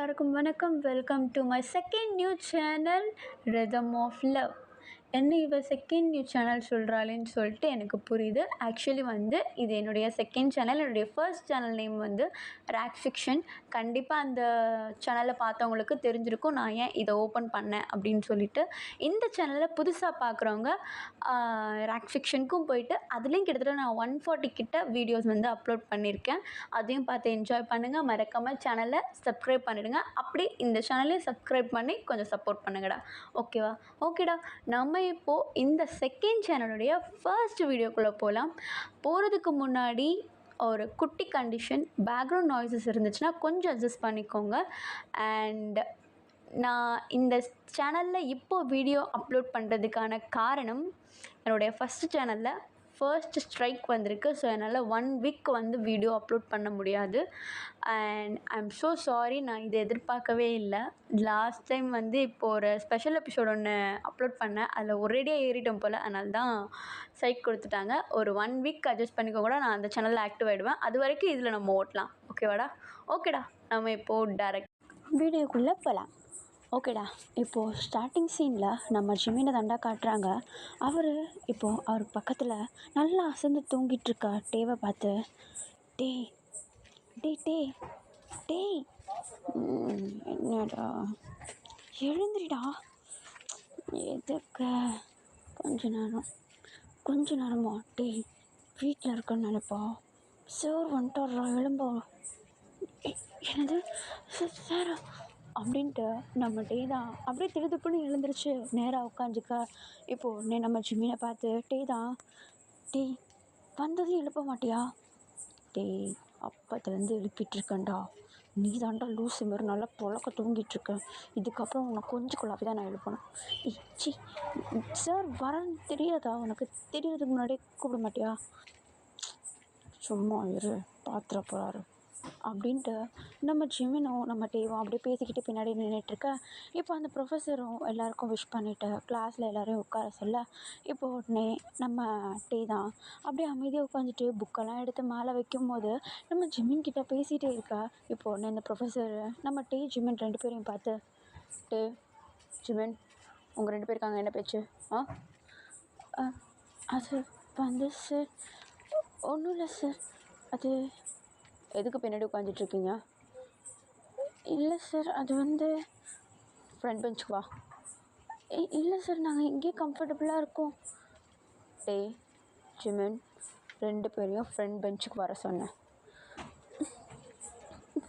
எல்லாருக்கும் வணக்கம். Welcome to my second new channel rhythm of love. என்ன இவ செகண்ட் நியூ சேனல் சொல்கிறாளேன்னு சொல்லிட்டு எனக்கு புரியுது. ஆக்சுவலி இது என்னுடைய செகண்ட் சேனல். என்னுடைய first channel name rack fiction. கண்டிப்பாக அந்த சேனலை பார்த்தவங்களுக்கு தெரிஞ்சிருக்கும் நான் ஏன் இதை ஓப்பன் பண்ணேன் அப்படின்னு சொல்லிட்டு. இந்த சேனலில் புதுசாக பார்க்குறவங்க ரேக் ஃபிக்ஷனுக்கும் போயிட்டு அதுலேயும் கிட்டத்தட்ட நான் 140 கிட்ட வீடியோஸ் அப்லோட் பண்ணியிருக்கேன். அதையும் பார்த்து என்ஜாய் பண்ணுங்கள். மறக்காமல் சேனலை சப்ஸ்கிரைப் பண்ணிவிடுங்க. அப்படி இந்த சேனலையும் சப்ஸ்கிரைப் பண்ணி கொஞ்சம் சப்போர்ட் பண்ணுங்கடா. ஓகேவா? ஓகேடா. நம்ம இப்போது இந்த செகண்ட் சேனலுடைய ஃபர்ஸ்ட் வீடியோக்குள்ளே போகிறதுக்கு முன்னாடி ஒரு குட்டி கண்டிஷன். பேக்ரவுண்ட் நாய்ஸஸ் இருந்துச்சுன்னா கொஞ்சம் அட்ஜஸ்ட் பண்ணிக்கோங்க. அண்ட் நான் இந்த சேனலில் இப்போது வீடியோ அப்லோட் பண்ணுறதுக்கான காரணம், என்னுடைய ஃபஸ்ட்டு சேனலில் ஃபர்ஸ்ட் ஸ்ட்ரைக் வந்திருக்கு. ஸோ என்னால் 1 வீக் வீடியோ அப்லோட் பண்ண முடியாது. And I am so sorry. நான் இதை எதிர்பார்க்கவே இல்லை. லாஸ்ட் டைம் இப்போது ஒரு ஸ்பெஷல் எபிசோட் ஒன்று அப்லோட் பண்ணேன். அதில் ஒரேடியாக ஏறிட்டோம் போல். அதனால தான் ஸ்ட்ரைக் கொடுத்துட்டாங்க. ஒரு 1 வீக் அட்ஜஸ்ட் பண்ணிக்க கூட நான் அந்த சேனலில் ஆக்டிவ் ஆகிடுவேன். அது வரைக்கும் இதில் நம்ம ஓட்டலாம். ஓகேவாடா? ஓகேடா. நம்ம இப்போது டேரக்ட் வீடியோக்குள்ளே போகலாம். ஓகேடா. இப்போது ஸ்டார்டிங் சீனில் நம்ம ஜிமினை தாண்டா காட்டுறாங்க. அவர் பக்கத்தில் நல்லா அசந்து தூங்கிட்டுருக்க டேவை பார்த்து, டேய் டேய் டேய் டேய் என்னடா எழுந்திரிடா. எதுக்கு கொஞ்ச நேரமா? டேய் வீட்டில் இருக்கன்னு நினைப்பா. சார் வந்துட்டாரா, எழும்போ. என்னது சாரா அப்படின்ட்டு நம்ம டே தான் அப்படியே திருதுப்புன்னு எழுந்திரிச்சு நேராக உட்காந்துக்க. இப்போது நம்ம ஜிம்மினை பார்த்து டே வந்ததும் எழுப்ப மாட்டியா? டேய் அப்பத்துலேருந்து எழுப்பிட்டுருக்கேன்டா. நீ தாண்டா லூஸு மாரி நல்லா புழக்க தூங்கிட்டுருக்க. இதுக்கப்புறம் உன்னை கொஞ்சம் குழாப்பி தான் நான் எழுப்பணும். சி சார் வரேன்னு தெரியாதா உனக்கு? தெரியறதுக்கு முன்னாடியே கூப்பிட மாட்டியா? சும்மா இரு, பாத்திர போகிறாரு அப்படின்ட்டு நம்ம ஜிமினும் நம்ம டேவும் அப்படியே பேசிக்கிட்டு பின்னாடி நின்றுட்டுருக்க. இப்போ அந்த ப்ரொஃபஸரும் எல்லாேருக்கும் விஷ் பண்ணிவிட்டு கிளாஸில் எல்லோரையும் உட்கார சொல்ல, இப்போ உடனே நம்ம டே தான் அப்படியே அமைதியாக உட்காந்துட்டு புக்கெல்லாம் எடுத்து மேலே வைக்கும் போது நம்ம ஜிமின் கிட்டே பேசிகிட்டே இருக்கா. இப்போ உடனே இந்த ப்ரொஃபஸர் நம்ம டே ஜிமின் 2 பேரையும் பார்த்து, டே ஜிமின் உங்கள் 2 பேருக்காங்க என்ன பேச்சு? அது சார் ஒன்றும் இல்லை சார். அது எதுக்கு பின்னாடி உட்காந்துட்ருக்கீங்க? இல்லை சார், அது ஃப்ரண்ட் பெஞ்சுக்கு வா. இல்லை சார், நாங்கள் இங்கேயே கம்ஃபர்டபுளாக இருக்கோம். டே ஜிமின் 2 பேரையும் ஃப்ரண்ட் பெஞ்சுக்கு வர சொன்னேன்.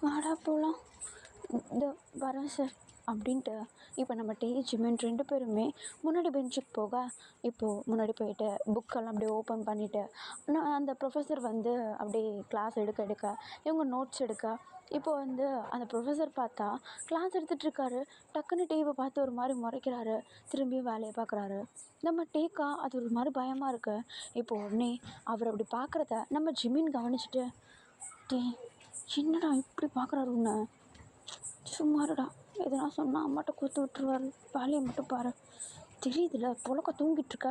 வாடா போகலாம். இதோ வரேன் சார் அப்படின்ட்டு இப்போ நம்ம டே ஜிமின் 2 பேருமே முன்னாடி பெஞ்சுக்கு போக, இப்போது முன்னாடி போயிட்டு புக்கெல்லாம் அப்படியே ஓப்பன் பண்ணிவிட்டு அந்த ப்ரொஃபஸர் அப்படியே கிளாஸ் எடுக்க இவங்க நோட்ஸ் எடுக்க, இப்போ அந்த ப்ரொஃபஸர் பார்த்தா கிளாஸ் எடுத்துகிட்ருக்காரு. டக்குன்னு டேவை பார்த்து ஒரு மாதிரி முறைக்கிறாரு. திரும்பியும் வேலையை பார்க்குறாரு. நம்ம டேக்கா அது ஒரு மாதிரி பயமாக இருக்கு. இப்போ உடனே அவர் அப்படி பார்க்குறத நம்ம ஜிமின் கவனிச்சுட்டு, டே என்னடா இப்படி பார்க்குறாரு உன்னை? சும்மாருடா, எதனா சொன்னால் அம்மாட்ட கொடுத்து விட்டுருவாரு. வேலையை மட்டும் பாரு. தெரியுதுல புழக்க தூங்கிட்டுருக்க.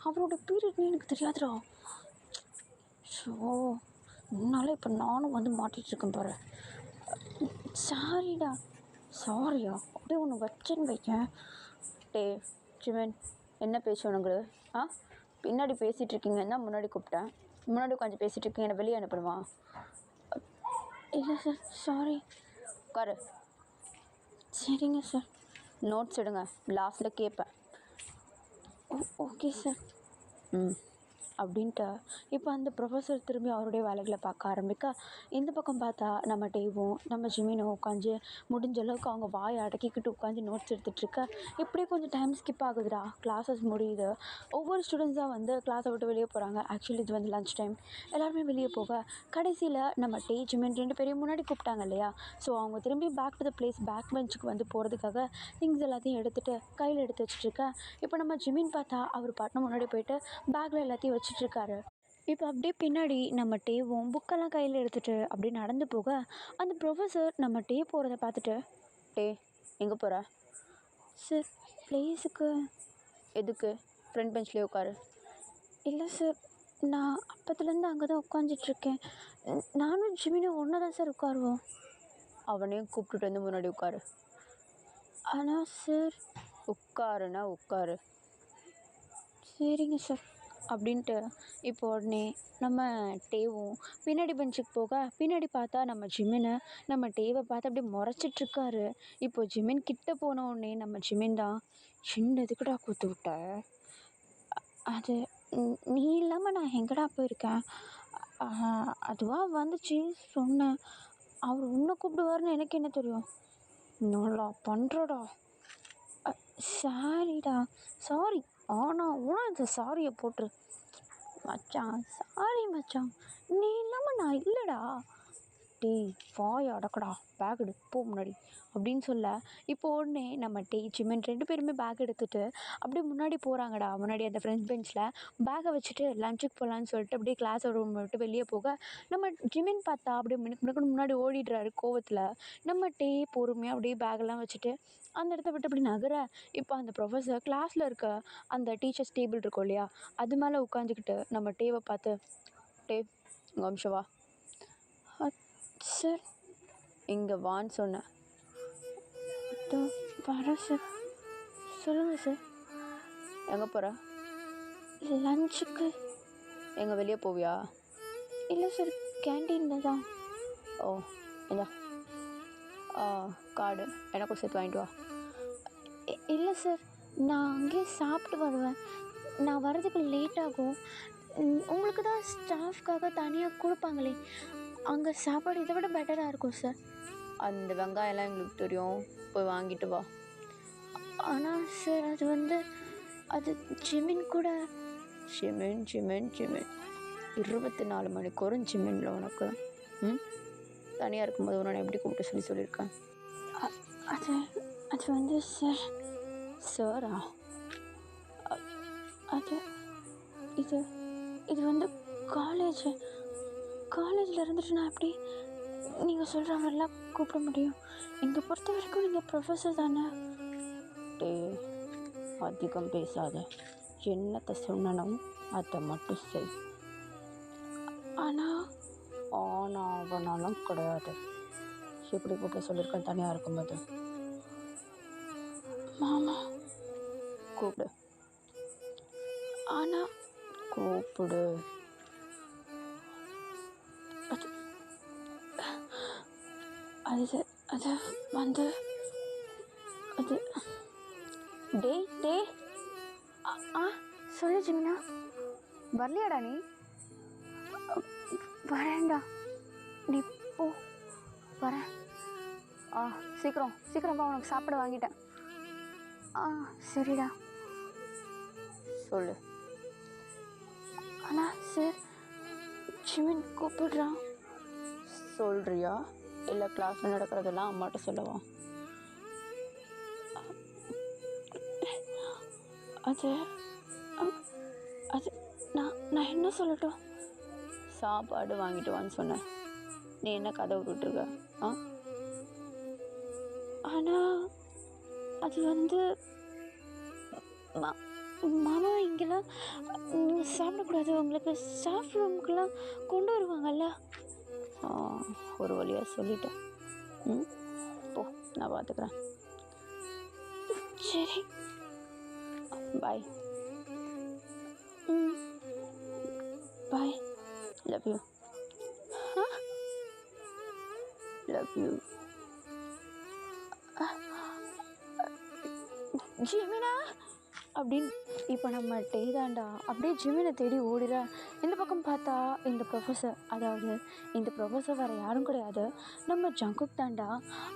அவரோட பீரியட்னு எனக்கு தெரியாதுடா. ஸோ முன்னால் இப்போ நானும் மாட்டிகிட்ருக்கேன் பாரு. சாரிடா. சாரியா? அப்படியே ஒன்று வச்சேன்னு வைக்கேன். டே ஜிமின் என்ன பேச்சு உனக்கு? பின்னாடி பேசிகிட்ருக்கீங்கன்னு தான் முன்னாடி கூப்பிட்டேன். முன்னாடி உட்காந்து பேசிகிட்ருக்கீங்க, என்னை வெளியே அனுப்பணுமா? இல்லை சார், சாரி. உட்காரு. சரிங்க சார். நோட்ஸ் எடுங்க, லாஸ்ட்டில் கேட்பேன். Okay sir. அப்படின்ட்டு இப்போ அந்த ப்ரொஃபஸர் திரும்பி அவருடைய வேலைகளை பார்க்க ஆரம்பிக்க, இந்த பக்கம் பார்த்தா நம்ம டேவும் நம்ம ஜிமினும் உட்காந்து முடிஞ்ச அளவுக்கு அவங்க வாயை அடக்கிக்கிட்டு உட்காந்து நோட்ஸ் எடுத்துகிட்ருக்க. இப்படியே கொஞ்சம் டைம் ஸ்கிப் ஆகுதுடா. கிளாஸஸ் முடியுது. ஒவ்வொரு ஸ்டூடெண்ட்ஸாக கிளாஸை விட்டு வெளியே போகிறாங்க. ஆக்சுவலி இது லஞ்ச் டைம். எல்லாருமே வெளியே போக கடைசியில் நம்ம டே ஜிமின் 2 பேரையும் முன்னாடி கூப்பிட்டாங்க இல்லையா? ஸோ அவங்க திரும்பி back to the place back பெஞ்சுக்கு போகிறதுக்காக திங்ஸ் எல்லாத்தையும் எடுத்துகிட்டு கையில் எடுத்து வச்சுட்ருக்க. இப்போ நம்ம ஜிமின் பார்த்தா அவர் பாட்டின முன்னாடி போயிட்டு பேக்கில் எல்லாத்தையும் வச்சுட்ருக்காரு. இப்போ அப்படியே பின்னாடி நம்ம டேவும் புக்கெல்லாம் கையில் எடுத்துகிட்டு அப்படியே நடந்து போக, அந்த ப்ரொஃபஸர் நம்ம டே போகிறத பார்த்துட்டு, டே எங்கே போகிற? சார் ப்ளேஸுக்கு. எதுக்கு? ஃப்ரண்ட் பெஞ்ச்லேயே உட்காரு. இல்லை சார், நான் அப்பத்துலேருந்து அங்கே தான் உட்காந்துட்ருக்கேன். நானும் ஜிமினும் ஒன்றா தான் சார் உட்காருவோம். அவனையும் கூப்பிட்டுட்டு வந்து முன்னாடி உட்காரு. ஆனால் சார். உட்காருன்னா உட்காரு. சரிங்க சார். அப்படின்ட்டு இப்போ உடனே நம்ம டேவும் பின்னாடி பெஞ்சுக்கு போக பின்னாடி பார்த்தா நம்ம ஜிமினை நம்ம டேவை பார்த்து அப்படியே முறைச்சிட்ருக்காரு. இப்போ ஜிமின் கிட்ட போன உடனே நம்ம ஜிமின் தான், சின்ன எதுக்குடா கூத்து விட்ட? அது நீ இல்லாமல் நான் எங்கடா போயிருக்கேன்? அதுவாக வந்துச்சு சொன்னேன். அவர் உன்னை கூப்பிடுவாருன்னு எனக்கு என்ன தெரியும்? நல்லா பண்ணுறடா. சாரிடா. சாரி. ஆனால் உனக்கு இந்த சாரியை போட்டுரு மச்சான். சாரி மச்சான், நீ இல்லாமல் நான் இல்லைடா. டேய் வாய் அடக்கடா, பேக் எடு போ முன்னாடி அப்படின்னு சொல்ல, இப்போ உடனே நம்ம ஜிமின் 2 பேருமே பேக் எடுத்துகிட்டு அப்படியே முன்னாடி போகிறாங்கடா. முன்னாடி அந்த ஃப்ரெண்ட் பெஞ்சில் பேக்கை வச்சுட்டு லஞ்சுக்கு போகலான்னு சொல்லிட்டு அப்படியே கிளாஸ் ரூம் விட்டு வெளியே போக, நம்ம ஜிமின் பார்த்தா அப்படியே மினுக்கு முன்னாடி ஓடிடுறாரு கோவத்தில். நம்ம பொறுமையாக அப்படியே பேக்கெல்லாம் வச்சுட்டு அந்த இடத்த விட்டு அப்படி நகர, இப்போ அந்த ப்ரொஃபஸர் கிளாஸில் இருக்க அந்த டீச்சர்ஸ் டேபிள் இருக்கும் இல்லையா, அது மேலே உட்காந்துக்கிட்டு நம்ம டேவை பார்த்து, உங்கள் அம்சம் வா சார். இங்கே வான்னு சொன்னேன். வரேன் சார். சொல்லுங்கள் சார். எங்கே போகிற? லஞ்சுக்கு. எங்கே வெளியே போவியா? இல்லை சார், கேன்டீனில் தான். ஓ இந்த கார்டு எனக்கும் சேர்த்து வாங்கிட்டு வா. இல்லை சார், நான் அங்கேயே சாப்பிட்டு வருவேன். நான் வர்றதுக்கு லேட் ஆகும். உங்களுக்கு தான் ஸ்டாஃப்காக தனியாக கொடுப்பாங்களே, அங்கே சாப்பாடு இதை விட பெட்டராக இருக்கும் சார். அந்த வெங்காயம்லாம் எங்களுக்கு தெரியும், போய் வாங்கிட்டு வா. ஆனால் சார் அது ஜிமின் கூட. ஜிமின் 24 மணிக்கு ஒரு ஜிமின்ல உனக்கு தனியாக இருக்கும்போது உன்னை எப்படி கூப்பிட்டு சொல்லியிருக்கேன்? அது சார். சாரா? இது காலேஜில் இருந்துட்டு நான் எப்படி நீங்கள் சொல்கிற மாதிரிலாம் கூப்பிட முடியும்? இங்கே பொறுத்த வரைக்கும் நீங்கள் ப்ரொஃபஸர் தானே. அதிகம் பேசாத, என்னத்தை சொன்னனும் அதை மட்டும் செய். ஆனால் அவனாலும் கிடையாது. எப்படி கூப்பிட சொல்லியிருக்கேன் தனியாக இருக்கும்போது? மாமா கூப்பிடு. ஆனால் கூப்பிடு. சொல்லு ஜிமினா. வரலையாடா நீ? வரேன்டா, நீ போ. வரேன். சீக்கிரம் பா, உனக்கு சாப்பிட வாங்கிட்டேன். சரிடா. சொல்லு. ஆனால் சார், ஜிமின் கூப்பிடுறான். சொல்கிறியா இல்லை கிளாஸில் நடக்கிறதெல்லாம் அம்மாட்ட சொல்லவா? அது நான் என்ன சொல்லட்டும்? சாப்பாடு வாங்கிட்டு வான்னு சொன்னேன், நீ என்ன கதை விட்டுருக்க? ஆனால் அது மாமா இங்கெல்லாம் நீங்கள் சாப்பிடக்கூடாது, உங்களுக்கு ஸ்டாஃப் ரூமுக்கெல்லாம் கொண்டு வருவாங்கல்ல. ஒரு வழியாக சொல்லிட்டேன். போ, நான் பார்த்துக்கிறேன். சரி, bye. Bye. Love you. Love you. ஜிமினா அப்படின்னு இப்போ நம்ம டேதாண்டா அப்படியே ஜிமினை தேடி ஓடிற. இந்த பக்கம் பார்த்தா இந்த ப்ரொஃபஸர், அதாவது இந்த ப்ரொஃபஸர் வேறு யாரும் கிடையாது, நம்ம ஜங்குக் தாண்டா.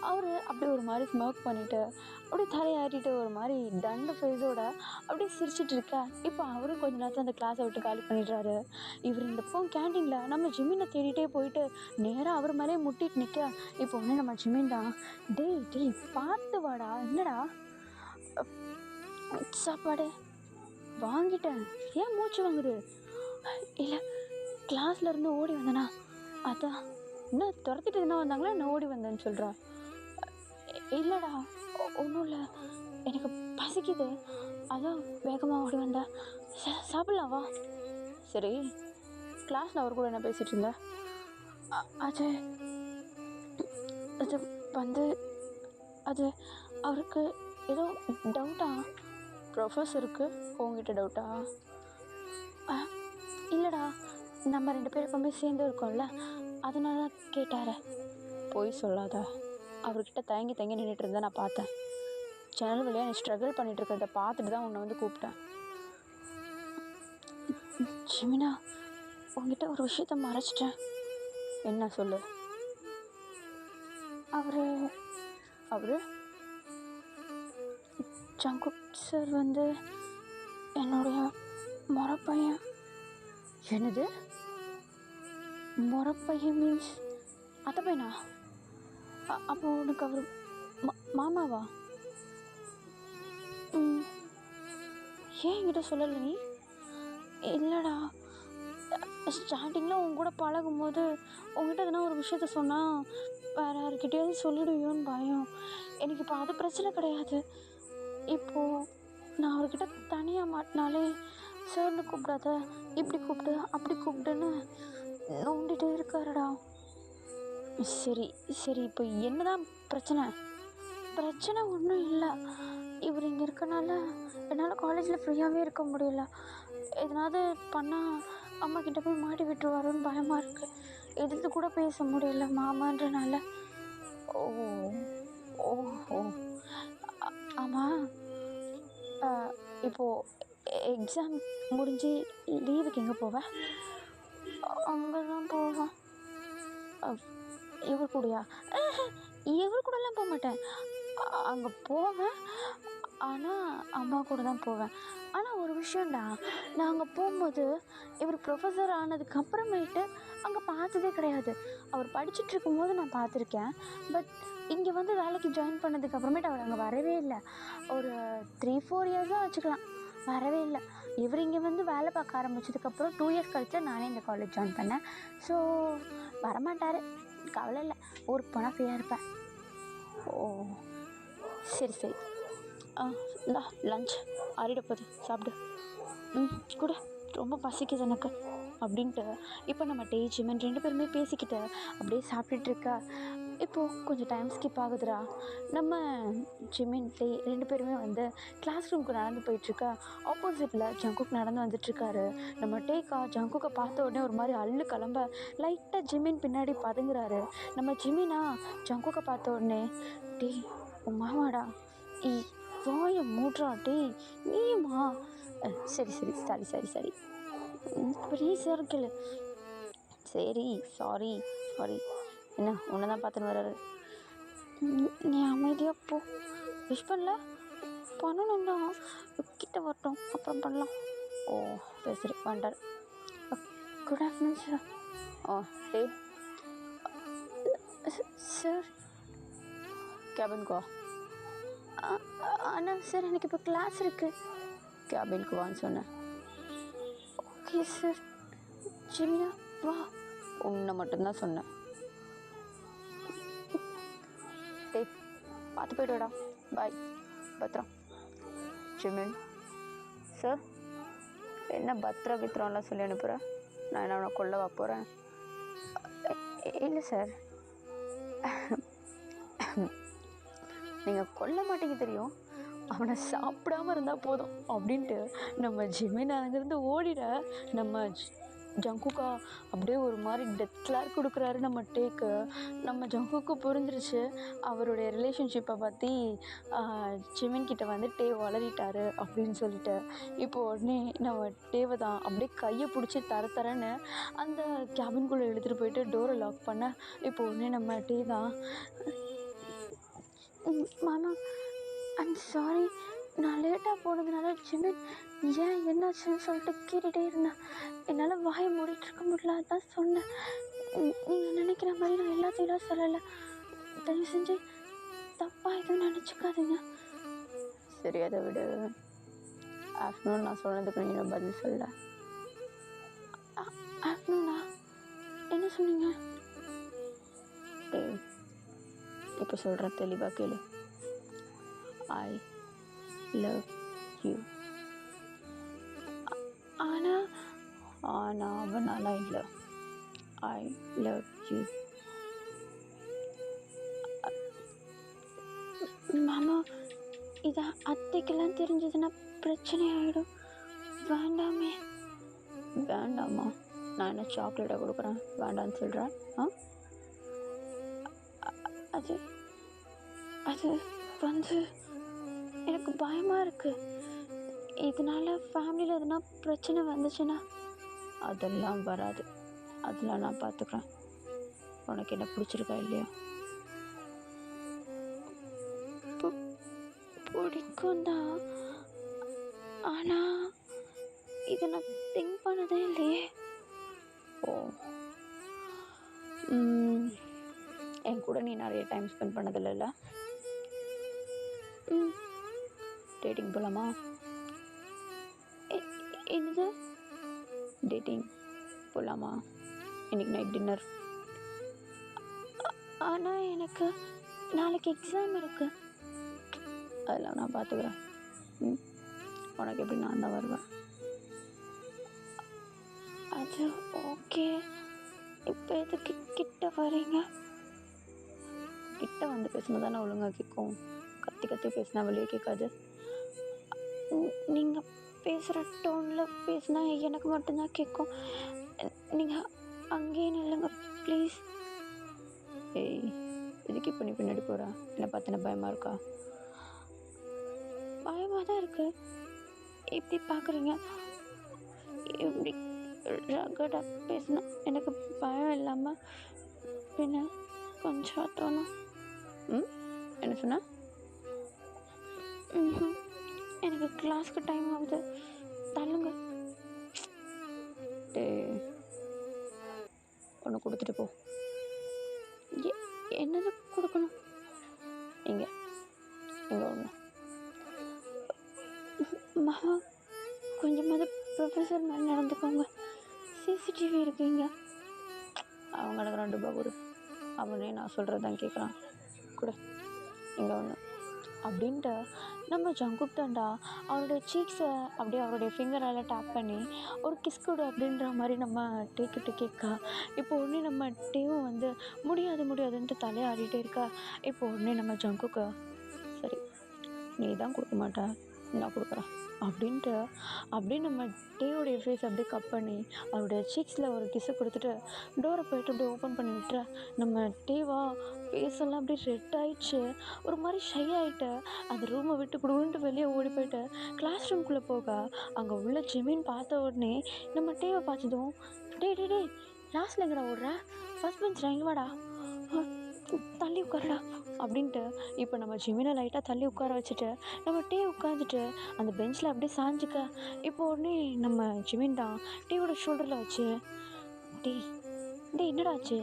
அவர் அப்படியே ஒரு மாதிரி ஸ்மோக் பண்ணிவிட்டு அப்படியே தலையாட்டிட்டு ஒரு மாதிரி தண்டு ஃபேஸோட அப்படியே சிரிச்சிட்டு இருக்க. இப்போ அவரும் கொஞ்ச நேரத்தில் அந்த கிளாஸை விட்டு காலி பண்ணிடுறாரு. இவர் இந்த பக்கம் கேன்டீனில் நம்ம ஜிமினை தேடிட்டே போயிட்டு நேராக அவர் மேலேயே முட்டிட்டு நிற்க. இப்போ ஒன்று நம்ம ஜிமின் தான், டேய் பார்த்து வாடா, என்னடா? சாப்பாடு வாங்கிட்டேன், ஏன் மூச்சு வாங்குது? இல்லை, கிளாஸ்லேருந்து ஓடி வந்தேனா, அதான். இன்னும் துரத்திட்டு என்ன வந்தாங்களா, நான் ஓடி வந்தேன்னு சொல்கிறா? இல்லைடா, ஒன்றும் இல்லை, எனக்கு பசிக்குது, அதான் வேகமாக ஓடி வந்தேன். சாப்பிடலாம் வா. சரி, கிளாஸில் அவர் கூட என்ன பேசிகிட்டு இருந்தேன்? அது வந்து அது அவருக்கு ஏதோ டவுட்டா? ப்ரொஃபஸருக்கு உங்ககிட்ட டவுட்டா? இல்லைடா, நம்ம 2 பேரும் எப்போவுமே சேர்ந்து இருக்கோம்ல, அதனால தான் கேட்டார். பொய் சொல்லாத. அவர்கிட்ட தயங்கி தயங்கி நின்றுட்டு இருந்தா நான் பார்த்தேன். ஜன்னல் வழியாக நீ ஸ்ட்ரகிள் பண்ணிகிட்டு இருக்கிறத பார்த்துட்டு தான் உன்னை வந்து கூப்பிட்டேன். ஜெமினா, உங்ககிட்ட ஒரு விஷயத்த மறைச்சிட்டேன். என்ன சொல்லு? அவரு ஜங்குக் சார் வந்து என்னுடைய முறப்பையன். என்னது முறப்பையன்? மீன்ஸ் அத்தை பையனா? அப்போ உனக்கு அவர் மாமாவா? ஏன் என்கிட்ட சொல்லலை நீ? இல்லைடா, ஸ்டார்டிங்கில் உன் கூட பழகும்போது உங்ககிட்ட எதனா ஒரு விஷயத்த சொன்னால் வேறு யார்கிட்டயாவது சொல்லிடுவியோன்னு பயம். எனக்கு இப்போ அது பிரச்சனை கிடையாது. இப்போது நான் அவர்கிட்ட தனியாக மாட்டினாலே சார்னு கூப்பிடாத, இப்படி கூப்பிடு அப்படி கூப்பிடுன்னு நோண்டிகிட்டே இருக்காருடா. சரி சரி, இப்போ என்ன தான் பிரச்சனை? பிரச்சனை ஒன்றும் இல்லை. இவர் இங்கே இருக்கனால என்னால் காலேஜில் ஃப்ரீயாகவே இருக்க முடியல. எதனாவது பண்ணால் அம்மா கிட்ட போய் மாட்டி விட்டுருவாரோன்னு பயமாக இருக்குது. எதிர்த்து கூட பேச முடியல மாமான்றனால. ஓ ஓ ஓ ஆமாம், இப்போது எக்ஸாம் முடிஞ்சு லீவுக்கு எங்கே போவேன்? அங்கே தான் போவேன். இவர் கூடயா? இவர் கூடலாம் போக மாட்டேன். அங்கே போவேன், ஆனால் அம்மா கூட தான் போவேன். ஆனால் ஒரு விஷயம்டா, நான் அங்கே போகும்போது இவர் ப்ரொஃபஸர் ஆனதுக்கு அப்புறமேட்டு அங்கே பார்த்ததே கிடையாது. அவர் படிச்சுட்டு இருக்கும்போது நான் பார்த்துருக்கேன். பட் இங்கே வந்து வேலைக்கு ஜாயின் பண்ணதுக்கு அப்புறமேட்டு அவர் அங்கே வரவே இல்லை. ஒரு 3-4 இயர்ஸாக வச்சுக்கலாம், வரவே இல்லை. இவர் இங்கே வந்து வேலை பார்க்க ஆரம்பித்ததுக்கப்புறம் 2 இயர்ஸ் கழிச்சு நானே இந்த காலேஜ் ஜாயின் பண்ணேன். ஸோ வரமாட்டார், கவலை இல்லை. ஊருக்கு போனால் ஃப்ரீயாக இருப்பேன். ஓ சரி சரி. இந்தா லஞ்ச் ஆறிட போகுது, சாப்பிடு. கூட ரொம்ப பசிக்குது எனக்கு அப்படின்ட்டு இப்போ நம்ம ஜிமின் 2 பேருமே பேசிக்கிட்டு அப்படியே சாப்பிட்டுட்ருக்கா. இப்போது கொஞ்சம் டைம் ஸ்கிப் ஆகுதுடா. நம்ம ஜிமின் 2 பேருமே வந்து கிளாஸ் ரூமுக்கு நடந்து போயிட்டுருக்கா. ஆப்போசிட்டில் ஜங்குக் நடந்து வந்துட்டுருக்காரு. நம்ம டேக்கா ஜங்குக்கை பார்த்த உடனே ஒரு மாதிரி அள்ளு கிளம்ப லைட்டாக ஜிமின் பின்னாடி பதுங்குறாரு. நம்ம ஜிமினா ஜங்குக்கை பார்த்த உடனே, டேய் உன் மாமாடா, வாயை மூட்றா டேய், நீயுமா? சரி சரி, சாரி சாரி சாரி, ப்ளீஸ் இருக்கல. சரி சாரி சாரி. என்ன உன்னை தான் பார்த்துன்னு வர்றாரு. நீ அமைதியாக போ. விஷ் பண்ணல? பண்ணணும் தான், கிட்ட வரட்டும் அப்புறம் பண்ணலாம். ஓ சரி சரி, வந்துட்டார். Good afternoon sir. டே சார், கேபின்க்கு வா. ஆனால் சார் எனக்கு இப்போ கிளாஸ் இருக்குது. கேபின்க்கு வான்னு சொன்னேன். Okay sir. ஜெமினா வா. உன்னை மட்டும்தான் சொன்னேன். டேய் பார்த்து போய்டுடா, பாய், பத்திரம். ஜிமின் சார், என்ன பத்திரா கித்திரம்லாம் சொல்லி அனுப்புகிறேன்? நான் என்ன அவனை கொல்லவா போகிறேன்? இல்லை சார், நீங்கள் கொல்ல மாட்டீங்க தெரியும், அவனை சாப்பிடாமல் இருந்தால் போதும் அப்படின்ட்டு நம்ம ஜிமின் அங்கேருந்து ஓடிட. நம்ம ஜங்குக்கா அப்படியே ஒரு மாதிரி டெத்லார் கொடுக்குறாரு நம்ம டேக்கு. நம்ம ஜங்குக்கு புரிஞ்சிருச்சு அவருடைய ரிலேஷன்ஷிப்பை பற்றி ஜிமின் கிட்ட வந்து டே வளரிட்டாரு அப்படின்னு சொல்லிட்டு. இப்போ உடனே நம்ம டேவை தான் அப்படியே கையை பிடிச்சி தரன்னு அந்த கேபின்குள்ளே எடுத்துகிட்டு போயிட்டு டோரை லாக் பண்ண. இப்போ உடனே நம்ம டே தான், மாமா ஐம் சாரி, நான் லேட்டாக போனதுனால ஜிமின் ஏன் என்னாச்சுன்னு சொல்லிட்டு கேட்டுகிட்டே இருந்தேன். என்னால் வாயை மூடிட்டு இருக்க முடியல, அதான் சொன்னேன். நீங்கள் நினைக்கிற மாதிரி நான் எல்லாத்தையும் சொல்லலை. தயவு செஞ்சு தப்பாக எதுவும் நினச்சிக்காதீங்க. சரி அதை விடு. ஆஃப்டர்நூன் நான் சொன்னதுக்கு நீங்கள் பதில் சொல்ல. ஆஃப்டர்நூனா? என்ன சொன்னீங்க? இப்போ சொல்கிறேன், தெளிவாக கேளு. ஐ லவ் யூ. ஆனால் அவனால இல்லை. ஐ லவ் யூ. மாமா, இதை அத்தைக்கெல்லாம் தெரிஞ்சதுன்னா பிரச்சனை ஆகிடும். வேண்டாமே. வேண்டாமா? நான் என்ன சாக்லேட்டை கொடுக்குறேன் வேண்டான்னு சொல்கிறேன்? அது அது வந்து எனக்கு பயமாக இருக்குது. இதனால ஃபேமிலியில் எதுனா பிரச்சனை வந்துச்சுன்னா. அதெல்லாம் வராது, அதெல்லாம் நான் பார்த்துக்கிறேன். உனக்கு என்ன பிடிச்சிருக்கா இல்லையா? பிடிக்கும் தான், ஆனால் இதை நான் திங்க் பண்ணதே இல்லையே. ஓ, என் கூட நீ நிறைய டைம் ஸ்பெண்ட் பண்ணதில்லைல்ல? டேட்டிங் போகலாமா? என்னது டேட்டிங் போகலாமா? இன்னைக்கு நைட் டின்னர். ஆனால் எனக்கு நாளைக்கு எக்ஸாம் இருக்கு. அதெல்லாம் நான் பார்த்துக்கிறேன். உனக்கு எப்படி நான் தான் வருவேன். அது ஓகே. இப்போ எதுக்கு கிட்ட வரீங்க? கிட்ட வந்து பேசினா தானே ஒழுங்காக கேட்கும். கத்தி கத்தி பேசினா வெளியே கேட்காது. நீங்கள் பேசுகிற டோனில் பேசினா எனக்கு மட்டும்தான் கேட்கும். நீங்கள் அங்கேயே நில்லுங்க ப்ளீஸ். ஏய், இதுக்கு இப்போ நீ பின்னாடி போகிறா? என்னை பார்த்து என்ன பயமாக இருக்கா? பயமாக தான் இருக்கு. இப்படி பார்க்குறீங்க. இப்படி ரகடாக பேசினா எனக்கு பயம் இல்லாமல் பின்ன கொஞ்சம் தோணும். என்ன சொன்ன? எனக்கு கிளாஸ்க்கு டைம் ஆகுது, தள்ளுங்க. ஒன்று கொடுத்துட்டு போ. என்னது கொடுக்கணும்? இங்கே ஒன்று. மாமா, கொஞ்சமாவது ப்ரொஃபஸர் மாதிரி நடந்துக்கோங்க. சிசிடிவி இருக்குங்க. அவங்க எனக்கு 2 ரூபா கொடு. அவனே நான் சொல்கிறது தான் கேட்குறான். கூட இங்கே ஒன்று அப்படின்ட்டு நம்ம ஜங்குக் தாண்டா அவனுடைய சீக்ஸை அப்படியே அவருடைய ஃபிங்கரால் டேப் பண்ணி ஒரு கிஸ் கொடு அப்படின்ற மாதிரி நம்ம டேக்கிட்டு கேட்கா. இப்போ உடனே நம்ம டேவும் வந்து முடியாதுன்ட்டு தலையாடிட்டே இருக்கா. இப்போ உடனே நம்ம ஜங்குக்கு, சரி நீ தான் கொடுக்க மாட்டா, நான் கொடுக்குறேன் அப்படின்ட்டு அப்படியே நம்ம டேவோடைய ஃபேஸ் அப்படியே கட் பண்ணி அவருடைய சீக்ஸில் ஒரு கிஸ்ஸை கொடுத்துட்டு டோரை போய்ட்டு அப்படியே ஓப்பன் பண்ணி விட்டுற. நம்ம டேவா ஃபேஸெல்லாம் அப்படியே ரெட் ஆயிடுச்சு, ஒரு மாதிரி ஷை ஆகிட்டு அந்த ரூமை விட்டு குடுன்ட்டு வெளியே ஓடி போயிட்டு கிளாஸ் ரூம்குள்ளே போக அங்கே உள்ள ஜெமீன் பார்த்த உடனே நம்ம டேவை பார்த்ததும், டே லாஸ்ட்டில் எங்கடா ஓடுற? ஃபர்ஸ்ட் பெஞ்ச் இங்கே வாடா, தள்ளி உட்காரடா அப்படின்ட்டு இப்போ நம்ம ஜிமினை லைட்டாக தள்ளி உட்கார வச்சுட்டு நம்ம டே உட்காந்துட்டு அந்த பெஞ்சில் அப்படியே சாஞ்சிக்க. இப்போ உடனே நம்ம ஜிமின் தான் டேவோட ஷோல்டரில் வச்சு, டே என்னடா ஆச்சு?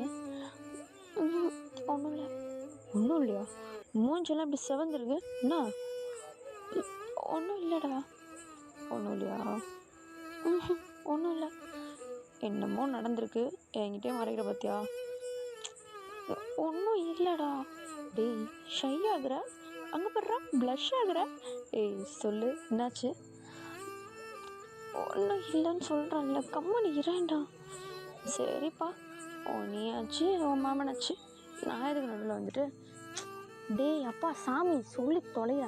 ஒன்றும் இல்லையா? மூஞ்செல்லாம் இப்படி செவந்துருக்கு என்ன? ஒன்றும் இல்லைடா. ஒன்றும் இல்லையா? ஒன்றும் இல்லை. என்னமோ நடந்திருக்கு, என்கிட்டே மறைக்கிற பார்த்தியா? ஒன்றும் இல்லைடா. டேய் ஷை ஆகுற, அங்கே படுறா ப்ளஷ் ஆகுற. ஏய் சொல்லு என்னாச்சு? ஒன்றும் இல்லைன்னு சொல்கிறான்ல, கம்மனி இரேண்டா. சரிப்பா, நீயாச்சு உன் மாமனாச்சு, நான் எதுக்கு நடுவில் வந்துட்டு? டேய் அப்பா சாமி சொல்லி தொலைய.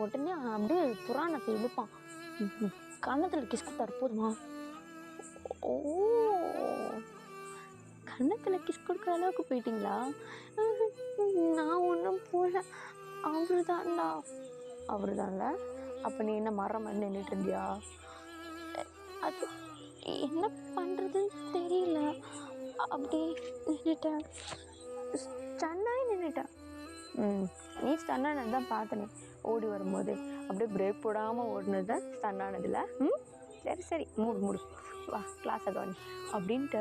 உடனே அப்படியே புராணத்தை இழுப்பான். கன்னத்தில் கிஸ் கொடுத்தாரு போதுமா? ஓ, கன்னத்தில் கிஸ் கொடுக்குற அளவுக்கு போயிட்டீங்களா? நான் ஒன்றும் போகல, அவரு தான்டா. அவரு தான்ல? அப்போ நீ என்ன மரம் மாதிரி நின்றுட்டு இருந்தியா? அது என்ன பண்ணுறதுன்னு தெரியல, அப்படி நின்றுட்டேன், ஸ்டன்னாகி நின்றுட்டேன். நீ ஸ்டன்னானது தான் பார்த்தனே ஓடி வரும்போது, அப்படியே பிரேக் போடாமல் ஓடினது தான் ஸ்டன்னானதில்ல. சரி மூடு வா கிளாஸை கவனி அப்படின்ட்டு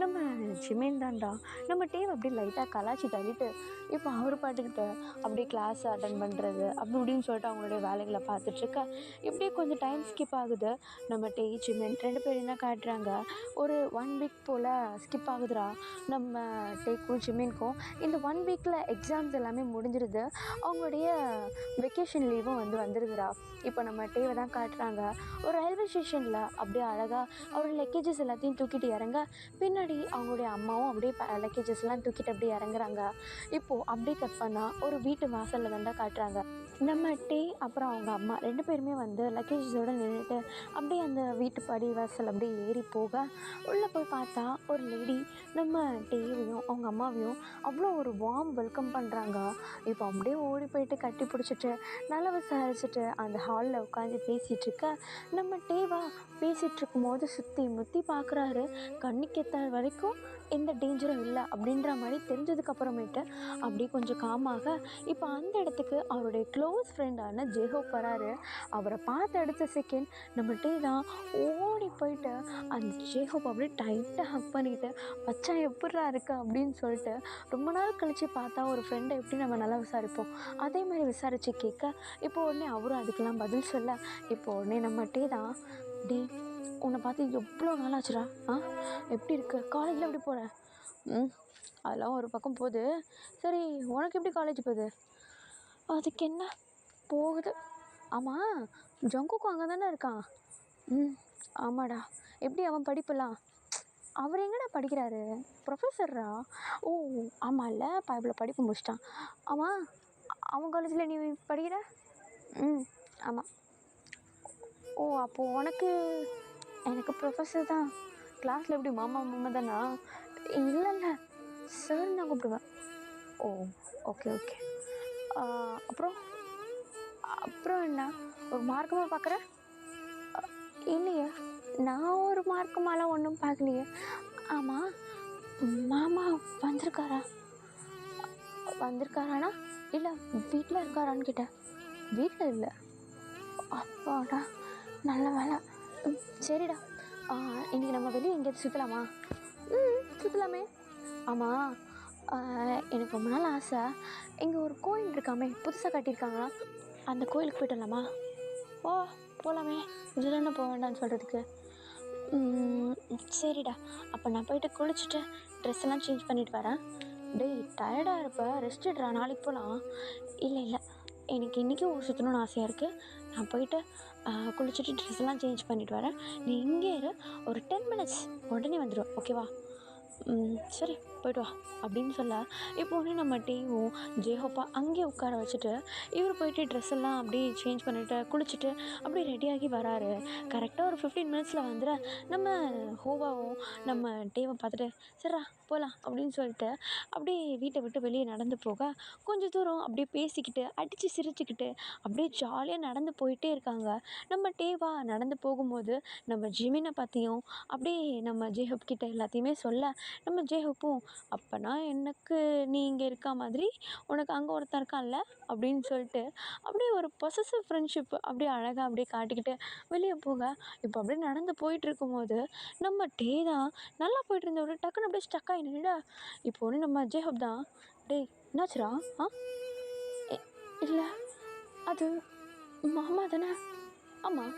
நம்ம ஜிமேன் தான்டா நம்ம டேவ் அப்படியே லைட்டாக கலாச்சி தள்ளிட்டு இப்போ அவர் பாட்டுக்கிட்ட அப்படியே கிளாஸ் அட்டன் பண்ணுறது அப்படி இப்படின்னு சொல்லிட்டு அவங்களுடைய வேலைகளை பார்த்துட்ருக்க. இப்படியே கொஞ்சம் டைம் ஸ்கிப் ஆகுது. நம்ம டே ஜிமேன் 2 பேரும் தான் காட்டுறாங்க. ஒரு 1 வீக் போல் ஸ்கிப் ஆகுதுடா நம்ம டேக்கும் ஜிமேனுக்கும். இந்த 1 வீக்கில் எக்ஸாம்ஸ் எல்லாமே முடிஞ்சிருது, அவங்களுடைய வெக்கேஷன் லீவும் வந்துடுதுடா. இப்போ நம்ம டேவை தான் காட்டுறாங்க ஒரு ரயில்வே ஸ்டேஷனில் அப்படியே அழகாக அவர் லக்கேஜஸ் எல்லாத்தையும் தூக்கிட்டு இறங்க, பின்னாடி அவங்களுடைய அம்மாவும் அப்படியே லக்கேஜஸ்லாம் தூக்கிட்டு அப்படியே இறங்குறாங்க. இப்போது அப்படியே கட் பண்ணால் ஒரு வீட்டு வாசலில் தாண்டா காட்டுறாங்க. நம்ம டே அப்புறம் அவங்க அம்மா 2 பேருமே வந்து லக்கேஜஸோடு நின்றுட்டு அப்படியே அந்த வீட்டு படி வாசல் அப்படியே ஏறி போக, உள்ளே போய் பார்த்தா ஒரு லேடி நம்ம டேவையும் அவங்க அம்மாவையும் அவ்வளோ ஒரு வார்ம் வெல்கம் பண்ணுறாங்க. இப்போ அப்படியே ஓடி போயிட்டு கட்டி பிடிச்சிட்டு நல்லா விசாரிச்சுட்டு அந்த ஹாலில் உட்காந்து பேசிகிட்டு இருக்க, நம்ம டேவா பேசிகிட்டு இருக்கும்போது சுற்றி முற்றி பார்க்குறாரு. கண்ணுக்கெத்த வரைக்கும் எந்த டேஞ்சரும் இல்லை அப்படின்ற மாதிரி தெரிஞ்சதுக்கப்புறமேட்டு அப்படியே கொஞ்சம் காமாக இப்போ அந்த இடத்துக்கு அவருடைய க்ளோஸ் ஃப்ரெண்டான ஜேஹோப் வராரு. அவரை பார்த்த அடுத்த செகண்ட் நம்ம டே தான் ஓடி போயிட்டு அந்த ஜேஹோப் அப்படியே டைட்டாக ஹக் பண்ணிக்கிட்டு, மச்சான் எப்படிரா இருக்கு அப்படின்னு சொல்லிட்டு, ரொம்ப நாள் கழித்து பார்த்தா ஒரு ஃப்ரெண்டை எப்படி நம்ம நல்லா விசாரிப்போம் அதே மாதிரி விசாரித்து கேட்க, இப்போ உடனே அவரும் அதுக்கெல்லாம் பதில் சொல்ல, இப்போ உடனே நம்ம டே தான், டே உன்னை பார்த்து எவ்வளோ நாள் ஆச்சுடா, எப்படி இருக்கு, காலேஜில் எப்படி போகிற? அதெல்லாம் ஒரு பக்கம் போகுது. சரி, உனக்கு எப்படி காலேஜ் போகுது? அதுக்கு என்ன போகுது. ஆமாம், ஜங்குக்கும் அங்கே தானே இருக்கான். ஆமாடா. எப்படி அவன் படிப்பெல்லாம்? அவர் எங்கடா படிக்கிறாரு? ப்ரொஃபஸர்ரா? ஓ ஆமாம்ல, இவ்வளோ படிப்பு முடிச்சிட்டான். ஆமாம், அவன் காலேஜில் நீ படிக்கிற? ஆமாம். ஓ அப்போது உனக்கு? எனக்கு ப்ரொஃபஸர் தான். கிளாஸில் எப்படி மாமா மாமா தானா? இல்லை இல்லை, சார் நான் கூப்பிடுவேன். ஓ ஓகே ஓகே. அப்புறம் அப்புறம் என்ன, ஒரு மார்க்கமாக பார்க்குற? இல்லையே, நான் ஒரு மார்க்கமாலாம் ஒன்றும் பார்க்கலையே. ஆமாம், மாமா வந்திருக்காரானா இல்லை வீட்டில் இருக்காரான்னு கேட்டேன். வீட்டில் இல்லை. அப்பாடா, நல்ல வேலை. சரிடா, இன்றைக்கி நம்ம வெளியே எங்கேயாவது சுற்றலாமா? சுற்றலாமே. ஆமாம், எனக்கு ரொம்ப நாள் ஆசை. இங்கே ஒரு கோயில் இருக்காமே, புதுசாக கட்டியிருக்காங்களா, அந்த கோயிலுக்கு போய்ட்டலாமா? ஓ போகலாமே, இதில் என்ன போக வேண்டாம்னு சொல்கிறதுக்கு. சரிடா, அப்போ நான் போய்ட்டு குளிச்சுட்டு ட்ரெஸ் எல்லாம் சேஞ்ச் பண்ணிவிட்டு வரேன். டேய் டயர்டாக இருப்ப, ரெஸ்ட் எடுறா, நாளைக்கு போகலாம். இல்லை இல்லை, எனக்கு இன்றைக்கி ஊர் சுற்றணும்னு ஆசையாக இருக்குது. நான் போயிட்டு குளிச்சுட்டு ட்ரெஸ் எல்லாம் சேஞ்ச் பண்ணிவிட்டு வரேன். நீ இங்கே இரு, ஒரு 10 மினிட்ஸ் உடனே வந்துடுவேன், ஓகேவா? சரி போய்ட்டு வா அப்படின்னு சொல்ல, இப்போ உடனே நம்ம டேவும் ஜேஹோப்பா அங்கேயே உட்கார வச்சுட்டு இவர் போயிட்டு ட்ரெஸ் எல்லாம் அப்படியே சேஞ்ச் பண்ணிவிட்டு குளிச்சுட்டு அப்படியே ரெடியாகி வராரு. கரெக்டாக ஒரு 15 மினிட்ஸில் வந்துட, நம்ம ஹோவாவும் நம்ம டேவை பார்த்துட்டு சரிடா போகலாம் அப்படின்னு சொல்லிட்டு அப்படியே வீட்டை விட்டு வெளியே நடந்து போக, கொஞ்சம் தூரம் அப்படியே பேசிக்கிட்டு அடித்து சிரிச்சுக்கிட்டு அப்படியே ஜாலியாக நடந்து போயிட்டே இருக்காங்க. நம்ம டேவா நடந்து போகும்போது நம்ம ஜிமினை பற்றியும் அப்படியே நம்ம ஜேஹோப் கிட்ட எல்லாத்தையுமே சொல்ல, நம்ம ஜேஹோப்பும் அப்போனா எனக்கு நீ இங்கே இருக்கா மாதிரி உனக்கு அங்கே ஒருத்தன் இருக்கான்ல அப்படின்னு சொல்லிட்டு அப்படியே ஒரு பொசசிவ் ஃப்ரெண்ட்ஷிப் அப்படியே அழகாக அப்படியே காட்டிக்கிட்டு வெளியே போக, இப்போ அப்படியே நடந்து போயிட்டு இருக்கும்போது நம்ம டே தான் நல்லா போயிட்டு இருந்தவர் டக்குன்னு அப்படியே ஸ்டக் ஆகி நின்றுட. இப்போ ஒன்று நம்ம ஜேஹோப் தான், டேய் என்னாச்சுரா? இல்லை அது மாமா தானே? ஆமாம்,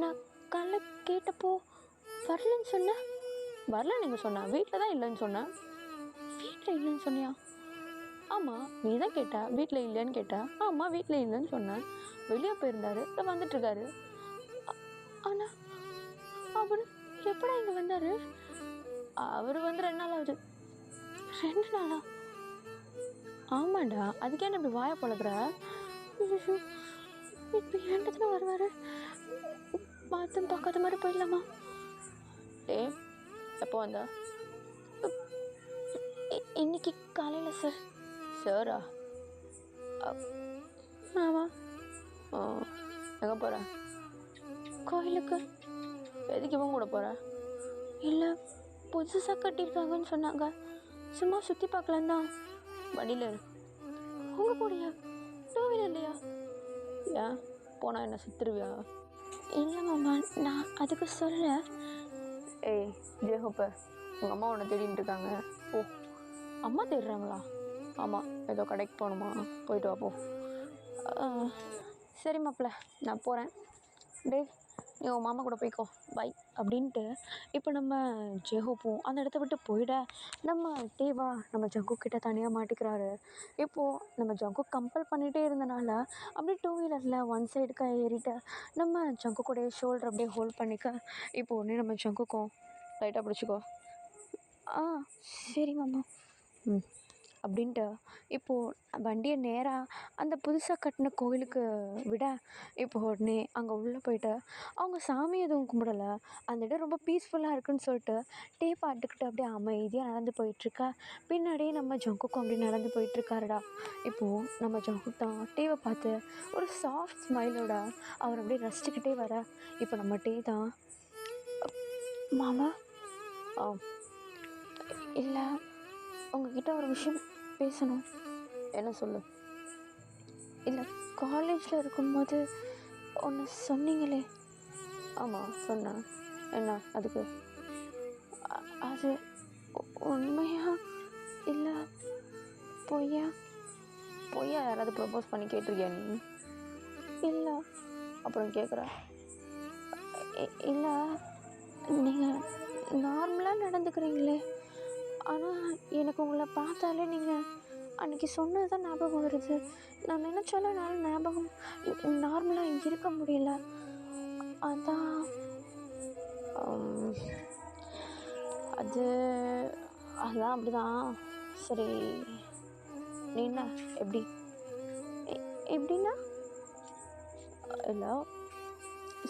நான் காலைல கேட்டப்போ வரலன்னு சொன்னேன். வரல நீங்கள் சொன்னேன், வீட்டில் தான் இல்லைன்னு சொன்னேன். வீட்டில் இல்லைன்னு சொன்னியா? ஆமாம், நீ தான் கேட்ட வீட்டில் இல்லைன்னு கேட்ட. ஆமாம், வீட்டில் இல்லைன்னு சொன்னேன். வெளியே போயிருந்தாரு, இப்போ வந்துட்டுருக்காரு. ஆனால் அவர் எப்படா இங்கே வந்தார்? அவர் வந்து 2 நாள் ஆகுது. 2 நாளா? ஆமாண்டா, அதுக்கே இப்படி வாயை பழகுற? இப்போ ஏண்டத்துல வருவார்? பார்த்தும் பார்க்காத மாதிரி போயிடலாமா? எப்போ வந்தா? இன்னைக்கு காலையில் சார். சாரா? ஆமாம். எங்கே போகிற? கோயிலுக்கு. எதுக்கு இவங்க கூட போகிற? இல்லை, புதுசாக கட்டியிருக்காங்கன்னு சொன்னாங்க, சும்மா சுற்றி பார்க்கலாம் தான். வண்டியில் இரு. உங்கள் கூடயா? 2 வீலர் இல்லையா? ஏன் போனால் என்ன சுற்றுருவியா? இல்லை மாமா, நான் அதுக்கு சொல்ல. ஏய் ஜேஹோப்ப, உங்கள் அம்மா உன்னை தேடிட்டு இருக்காங்க. ஓ, அம்மா தேடுறாங்களா? ஆமாம், ஏதோ கடைக்கு போகணுமா? போயிட்டு வா போ. சரி மாப்பிள்ள, நான் போகிறேன். டேய் நீ உன் மாமா கூட போய்க்கோ பை அப்படின்ட்டு இப்போ நம்ம ஜெஹோப்பும் அந்த இடத்த விட்டு போயிட நம்ம தேவா நம்ம ஜங்கு கிட்ட தனியாக மாட்டிக்கிறாரு. இப்போது நம்ம ஜங்கு கம்பல் பண்ணிகிட்டே இருந்தனால அப்படியே டூ வீலரில் ஒன் சைடுக்கு ஏறிட்டு நம்ம ஜங்கு கூட ஷோல்டர் அப்படியே ஹோல்ட் பண்ணிக்க இப்போ உடனே நம்ம ஜங்குக்கும் லைட்டாக பிடிச்சிக்கோ. ஆ சரி மாமா. ம் அப்படின்ட்டு இப்போது வண்டியை நேராக அந்த புதுசாக கட்டின கோயிலுக்கு விட இப்போ உடனே அங்கே உள்ளே போயிட்டு அவங்க சாமி எதுவும் கும்பிடலை. அந்த இடம் ரொம்ப பீஸ்ஃபுல்லாக இருக்குன்னு சொல்லிட்டு டீ பாட்டுக்கிட்டு அப்படியே அமைதியாக நடந்து போயிட்டுருக்கா. பின்னாடியே நம்ம ஜங்குக்கும் அப்படி நடந்து போயிட்டுருக்காருடா. இப்போது நம்ம ஜங்கு தான் டீவை பார்த்து ஒரு சாஃப்ட் ஸ்மைலோட அவர் அப்படியே ரசிச்சுக்கிட்டே வர இப்போ நம்ம டீ தான் மாமா இல்லை உங்ககிட்ட ஒரு விஷயம் பேசணும். என்ன சொல்லு. இல்லை காலேஜில் இருக்கும்போது ஒன்று சொன்னீங்களே. ஆமாம் சொன்னேன். என்ன அதுக்கு? அது உண்மையா இல்லை பொய்யா? பொய்யா யாராவது ப்ரப்போஸ் பண்ணி கேட்டிருக்கியா நீ? இல்லை. அப்புறம் கேட்குற? இல்லை நீங்கள் நார்மலாக நடந்துக்கிறீங்களே, ஆனால் எனக்கு உங்களை பார்த்தாலே நீங்கள் அன்றைக்கி சொன்னது தான் ஞாபகம் வருது. நான் நினச்சாலும் என்னால் ஞாபகம் நார்மலாக இருக்க முடியல. அதான் அதான் அப்படிதான். சரி நீ என்ன எப்படி எப்படின்னா? இல்லை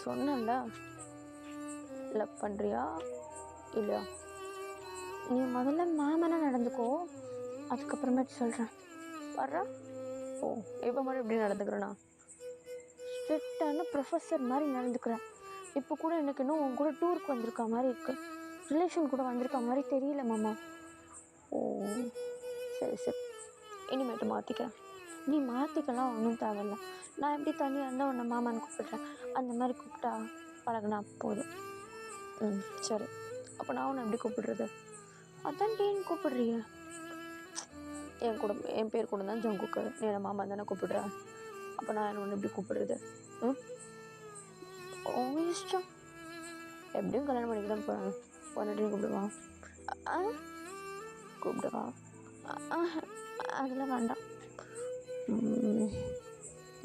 சொன்னல லவ் பண்ணுறியா இல்லையா? நீ முதல்ல மேமனா நடந்துக்கோ, அதுக்கப்புறமேட்டு சொல்கிறேன். வர்றா? ஓ இப்போ மாதிரி எப்படி நடந்துக்கிறேண்ணா? ஸ்ட்ரிக்டான ப்ரொஃபஸர் மாதிரி நடந்துக்கிறேன். இப்போ கூட எனக்கு இன்னும் உன் கூட டூருக்கு வந்திருக்க மாதிரி இருக்குது. ரிலேஷன் கூட வந்திருக்க மாதிரி தெரியல மாமா. ஓ சரி சரி, இனிமேட்டு மாற்றிக்கிறேன். நீ மாற்றிக்கலாம், ஒன்றும் தேவையில்ல. நான் எப்படி தனியாக இருந்தால் உன்னை மாமான்னு கூப்பிட்றேன், அந்த மாதிரி கூப்பிட்டா பழகுனா போதும். சரி. அப்போ நான் உன்னை எப்படி கூப்பிடுறது? அதான் டீன்னு கூப்பிடுறிய. என் பேர் கூட தான் ஜங்குக்கு, நீ என்ன மாமா தானே கூப்பிடுற. அப்போ நான் என்ன ஒன்று எப்படி கூப்பிடுறது? உங்க இஷ்டம். எப்படியும் கல்யாணம் பண்ணிக்க தான் போகிறேன். பொண்ணு கூப்பிடுவான். கூப்பிடுவா? அதெல்லாம் வேண்டாம்